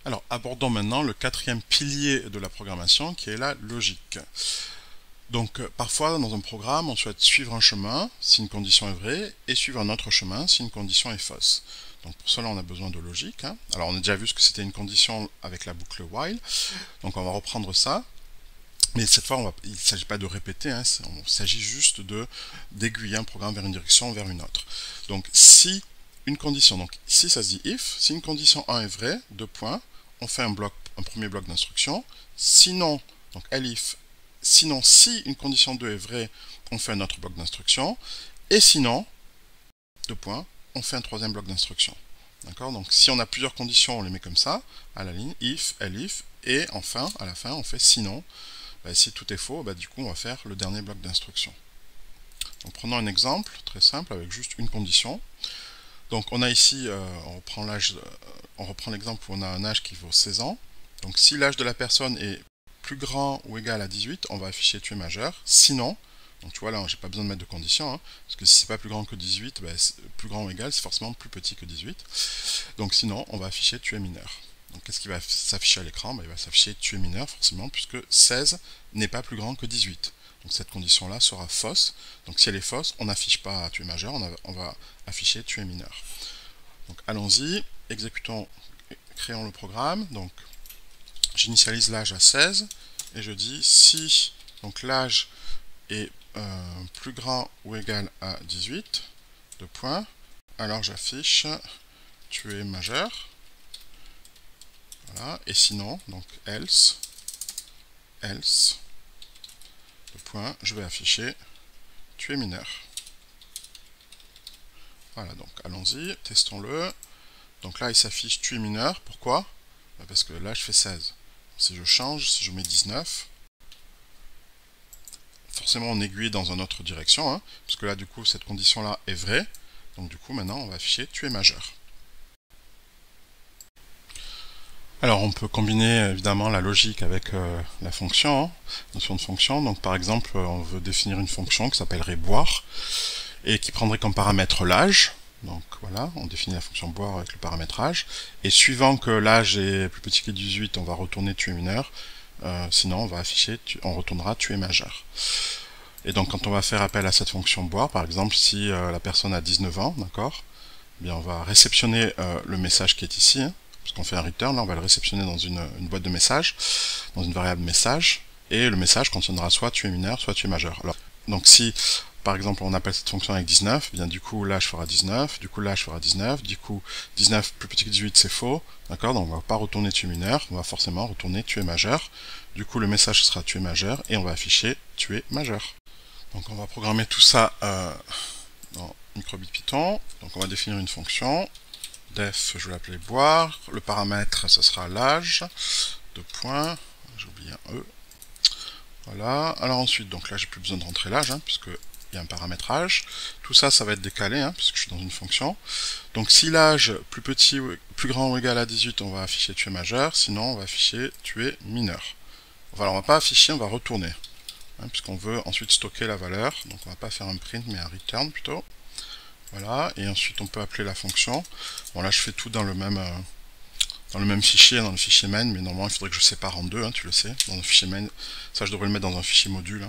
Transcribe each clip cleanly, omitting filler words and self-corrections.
Alors, abordons maintenant le quatrième pilier de la programmation qui est la logique. Donc, parfois, dans un programme, on souhaite suivre un chemin si une condition est vraie et suivre un autre chemin si une condition est fausse. Donc, pour cela, on a besoin de logique. Alors, on a déjà vu ce que c'était une condition avec la boucle while. Donc, on va reprendre ça. Mais cette fois, il ne s'agit pas de répéter, il s'agit juste d'aiguiller un programme vers une direction, vers une autre. Donc, si une condition, donc ici ça se dit if, si une condition 1 est vraie, deux points, on fait un premier bloc d'instruction. Sinon, donc elif, sinon si une condition 2 est vraie, on fait un autre bloc d'instruction. Et sinon, deux points, on fait un troisième bloc d'instruction. D'accord? Donc si on a plusieurs conditions, on les met comme ça, à la ligne, if, elif, et enfin, à la fin, on fait sinon. Si tout est faux, du coup on va faire le dernier bloc d'instruction. Donc prenons un exemple très simple avec juste une condition. Donc on a ici, on reprend l'exemple où on a un âge qui vaut 16 ans. Donc si l'âge de la personne est plus grand ou égal à 18, on va afficher tu es majeur. Sinon, donc tu vois là, j'ai pas besoin de mettre de condition, parce que si c'est pas plus grand que 18, plus grand ou égal, c'est forcément plus petit que 18. Donc sinon, on va afficher tu es mineur. Donc qu'est-ce qui va s'afficher à l'écran? Il va s'afficher tu es mineur forcément, puisque 16 n'est pas plus grand que 18. Donc cette condition-là sera fausse. Donc si elle est fausse, on n'affiche pas tu es majeur, on va afficher tu es mineur. Donc allons-y, exécutons, créons le programme. Donc j'initialise l'âge à 16 et je dis si donc l'âge est plus grand ou égal à 18, deux points, alors j'affiche tu es majeur. Voilà, et sinon, donc else, le point, je vais afficher tu es mineur. Voilà, donc allons-y, testons-le. Donc là, il s'affiche tu es mineur. Pourquoi? Parce que là, je fais 16. Si je change, si je mets 19, forcément on aiguille dans une autre direction, parce que là, du coup, cette condition-là est vraie. Donc du coup, maintenant, on va afficher tu es majeur. Alors on peut combiner évidemment la logique avec la fonction, notion de fonction. Donc par exemple, on veut définir une fonction qui s'appellerait boire et qui prendrait comme paramètre l'âge. Donc voilà, on définit la fonction boire avec le paramètre âge. Et suivant que l'âge est plus petit que 18, on va retourner tu es mineur. Sinon on va afficher, on retournera tu es majeur. Et donc quand on va faire appel à cette fonction boire, par exemple si la personne a 19 ans, d'accord, bien on va réceptionner le message qui est ici, puisqu'on fait un return, là on va le réceptionner dans une boîte de messages, dans une variable message, et le message contiendra soit tu es mineur, soit tu es majeur. Alors, donc si par exemple on appelle cette fonction avec 19, bien du coup l'âge fera 19, du coup l'âge fera 19, du coup 19 plus petit que 18 c'est faux, d'accord, donc on va pas retourner tu es mineur, on va forcément retourner tu es majeur, du coup le message sera tu es majeur, et on va afficher tu es majeur. Donc on va programmer tout ça dans microbit Python, donc on va définir une fonction, def, je vais l'appeler boire, le paramètre, ce sera l'âge, deux points, j'ai oublié un E, voilà, alors ensuite, donc là j'ai plus besoin de rentrer l'âge, puisque il y a un paramètre âge, tout ça, ça va être décalé, puisque je suis dans une fonction, donc si l'âge plus grand ou égal à 18, on va afficher tu es majeur, sinon on va afficher tu es mineur. Voilà, on va pas afficher, on va retourner, puisqu'on veut ensuite stocker la valeur, donc on va pas faire un print, mais un return plutôt. Voilà, et ensuite on peut appeler la fonction. Bon là je fais tout dans le même fichier, dans le fichier main, mais normalement il faudrait que je sépare en deux, tu le sais, dans le fichier main. Ça je devrais le mettre dans un fichier module.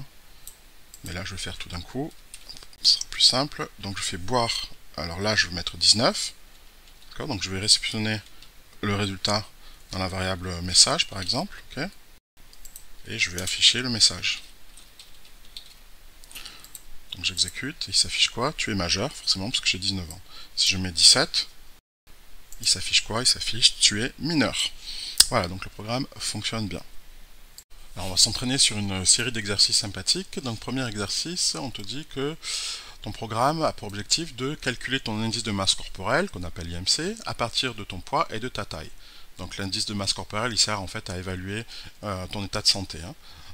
Mais là je vais faire tout d'un coup, ce sera plus simple. Donc je fais boire, alors là je vais mettre 19. D'accord, donc je vais réceptionner le résultat dans la variable message par exemple. Okay, et je vais afficher le message. Donc j'exécute, il s'affiche quoi? Tu es majeur, forcément, parce que j'ai 19 ans. Si je mets 17, il s'affiche quoi? Il s'affiche tu es mineur. Voilà, donc le programme fonctionne bien. Alors on va s'entraîner sur une série d'exercices sympathiques. Donc premier exercice, on te dit que ton programme a pour objectif de calculer ton indice de masse corporelle, qu'on appelle IMC, à partir de ton poids et de ta taille. Donc l'indice de masse corporelle, il sert en fait à évaluer ton état de santé.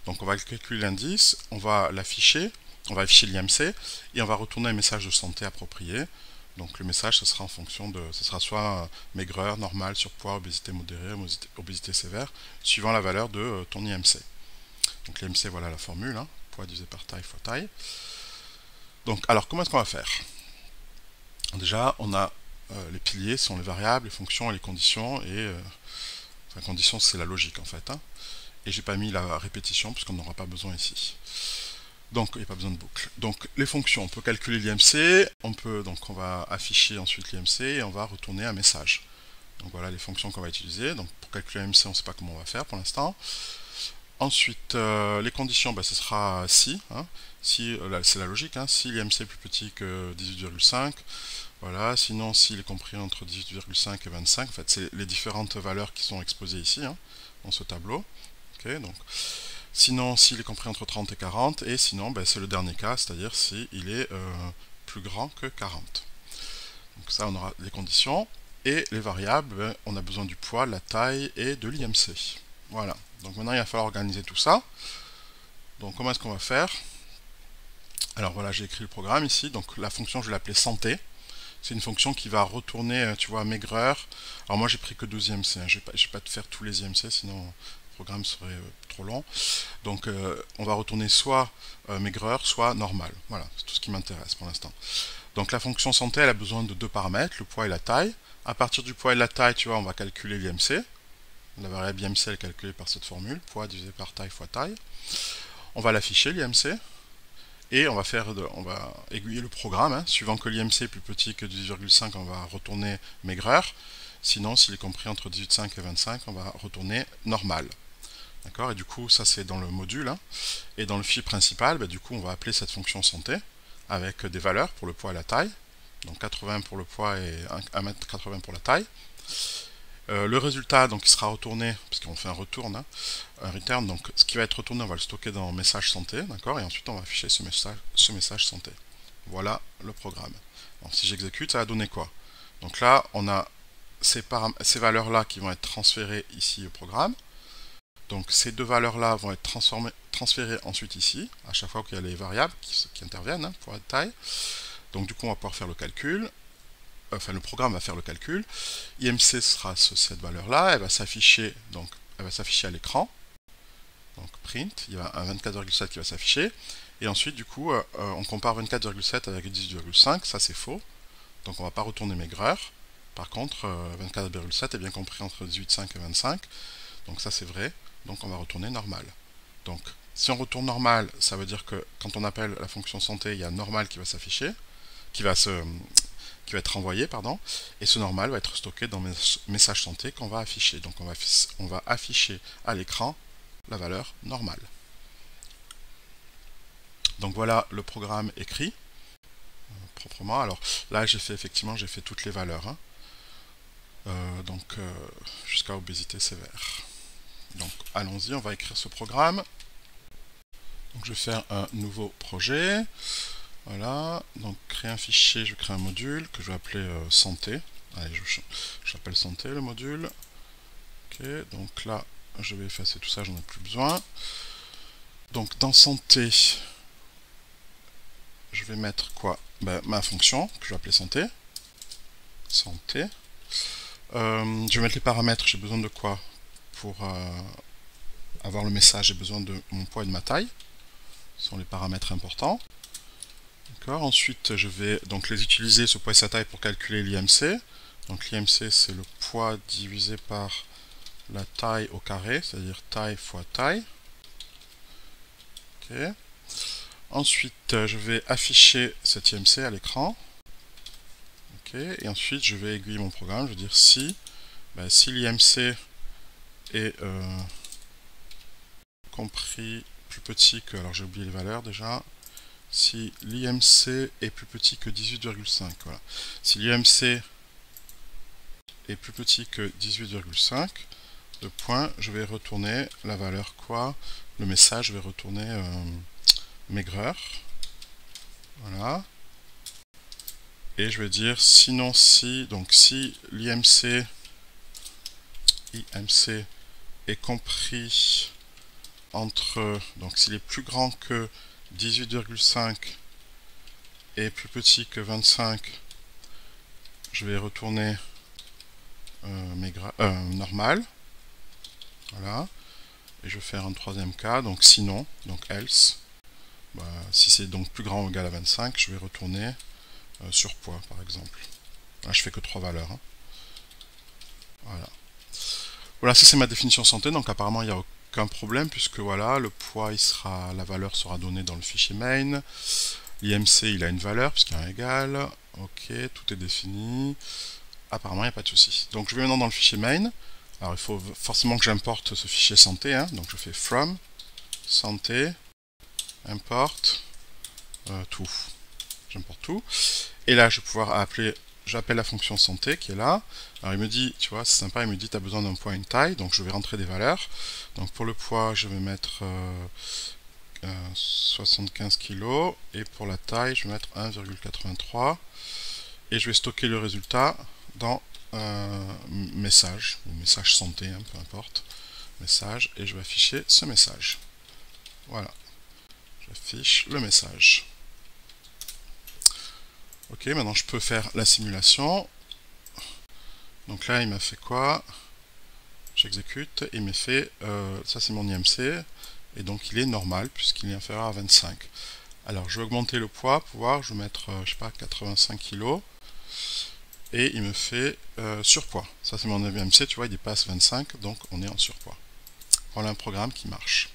Donc on va calculer l'indice, on va l'afficher, on va afficher l'IMC, et on va retourner un message de santé approprié. Donc le message, ce sera en fonction de, ce sera soit maigreur, normal, surpoids, obésité modérée, obésité sévère, suivant la valeur de ton IMC. Donc l'IMC, voilà la formule, poids divisé par taille fois taille. Donc alors comment est-ce qu'on va faire? Déjà, on a les piliers, sont les variables, les fonctions et les conditions, et Enfin, condition, c'est la logique en fait. Hein. Et j'ai pas mis la répétition puisqu'on n'aura pas besoin ici. Donc il n'y a pas besoin de boucle. Donc les fonctions, on peut calculer l'IMC, on va afficher ensuite l'IMC et on va retourner un message. Donc voilà les fonctions qu'on va utiliser. Donc pour calculer l'IMC, on ne sait pas comment on va faire pour l'instant. Ensuite, les conditions, ce sera si. Hein. Si c'est la logique, hein, si l'IMC est plus petit que 18,5, voilà, sinon s'il est compris entre 18,5 et 25, en fait c'est les différentes valeurs qui sont exposées ici, hein, dans ce tableau. Okay, donc, sinon s'il est compris entre 30 et 40, et sinon c'est le dernier cas, c'est-à-dire s'il est plus grand que 40. Donc ça on aura les conditions, et les variables, on a besoin du poids, la taille et de l'IMC. Voilà, donc maintenant il va falloir organiser tout ça. Donc comment est-ce qu'on va faire? Alors voilà, j'ai écrit le programme ici, donc la fonction je vais l'appeler santé. C'est une fonction qui va retourner, tu vois, maigreur. Alors moi j'ai pris que 12 IMC, hein. Je vais pas te faire tous les IMC, sinon le programme serait trop long. Donc on va retourner soit maigreur, soit normal. Voilà, c'est tout ce qui m'intéresse pour l'instant. Donc la fonction santé, elle a besoin de deux paramètres, le poids et la taille. À partir du poids et de la taille, tu vois, on va calculer l'IMC. La variable IMC est calculée par cette formule, poids divisé par taille fois taille. On va l'afficher, l'IMC. Et on va aiguiller le programme, hein. Suivant que l'IMC est plus petit que 18,5, on va retourner maigreur. Sinon, s'il est compris entre 18,5 et 25, on va retourner normal. D'accord? Et du coup, ça c'est dans le module. Hein. Et dans le fichier principal, du coup, on va appeler cette fonction santé avec des valeurs pour le poids et la taille. Donc 80 pour le poids et 1,80 m pour la taille. Le résultat, donc, il sera retourné, parce qu'on fait un retourne, hein, un return, donc ce qui va être retourné, on va le stocker dans message santé, d'accord, et ensuite on va afficher ce message santé. Voilà le programme. Donc, si j'exécute, ça va donner quoi? Donc là, on a ces valeurs-là qui vont être transférées ici au programme. Donc ces deux valeurs-là vont être transférées ensuite ici, à chaque fois qu'il y a les variables qui interviennent, hein, pour la taille. Donc du coup, on va pouvoir faire le calcul. Enfin, le programme va faire le calcul. IMC sera cette valeur-là, elle va s'afficher à l'écran. Donc print, il y a un 24,7 qui va s'afficher. Et ensuite, du coup, on compare 24,7 avec 18,5, ça c'est faux. Donc on ne va pas retourner maigreur. Par contre, 24,7 est bien compris entre 18,5 et 25. Donc ça c'est vrai. Donc on va retourner normal. Donc si on retourne normal, ça veut dire que quand on appelle la fonction santé, il y a normal qui va s'afficher, qui va être renvoyé, pardon, et ce normal va être stocké dans message santé qu'on va afficher. Donc on va afficher à l'écran la valeur normale. Donc voilà le programme écrit proprement. Alors là j'ai fait toutes les valeurs, hein. Jusqu'à obésité sévère. Donc allons-y, on va écrire ce programme. Donc je vais faire un nouveau projet. Voilà, donc créer un fichier, je crée un module que je vais appeler santé. Allez, j'appelle santé le module. Ok, donc là, je vais effacer tout ça, j'en ai plus besoin. Donc dans santé, je vais mettre quoi? Ma fonction, que je vais appeler santé. Santé. Je vais mettre les paramètres, j'ai besoin de quoi? Pour avoir le message, j'ai besoin de mon poids et de ma taille. Ce sont les paramètres importants. Ensuite, je vais donc les utiliser, ce poids et sa taille, pour calculer l'IMC. Donc l'IMC, c'est le poids divisé par la taille au carré, c'est-à-dire taille fois taille. Okay. Ensuite, je vais afficher cet IMC à l'écran. Okay. Et ensuite, je vais aiguiller mon programme. Je vais dire si l'IMC est compris plus petit que... Alors j'ai oublié les valeurs déjà. Si l'IMC est plus petit que 18,5, voilà. Si l'IMC est plus petit que 18,5, de point, je vais retourner la valeur quoi? Le message, je vais retourner maigreur. Voilà. Et je vais dire sinon si, donc si l'IMC est compris entre, donc s'il est plus grand que 18,5 et plus petit que 25, je vais retourner normal. Voilà. Et je vais faire un troisième cas, donc sinon, donc else. Si c'est donc plus grand ou égal à 25, je vais retourner surpoids par exemple. Là je fais que 3 valeurs. Hein. Voilà. Voilà, ça c'est ma définition santé, donc apparemment il n'y a aucun problème puisque voilà, le poids la valeur sera donnée dans le fichier main. L'IMC il a une valeur puisqu'il y a un égal. Ok, tout est défini. Apparemment il n'y a pas de souci. Donc je vais maintenant dans le fichier main. Alors il faut forcément que j'importe ce fichier santé, hein. Donc je fais from santé import tout. J'importe tout. Et là je vais pouvoir appeler, j'appelle la fonction santé qui est là. Alors il me dit, tu vois, c'est sympa, il me dit tu as besoin d'un poids, une taille, donc je vais rentrer des valeurs. Donc pour le poids, je vais mettre 75 kg et pour la taille, je vais mettre 1,83 et je vais stocker le résultat dans message, ou message santé, hein, peu importe, message, et je vais afficher ce message. Voilà, j'affiche le message. Ok, maintenant je peux faire la simulation. Donc là, il m'a fait quoi? J'exécute, il m'a fait, ça c'est mon IMC, et donc il est normal puisqu'il est inférieur à 25. Alors je vais augmenter le poids pour voir, je vais mettre, je sais pas, 85 kg, et il me fait surpoids. Ça c'est mon IMC, tu vois, il dépasse 25, donc on est en surpoids. Voilà un programme qui marche.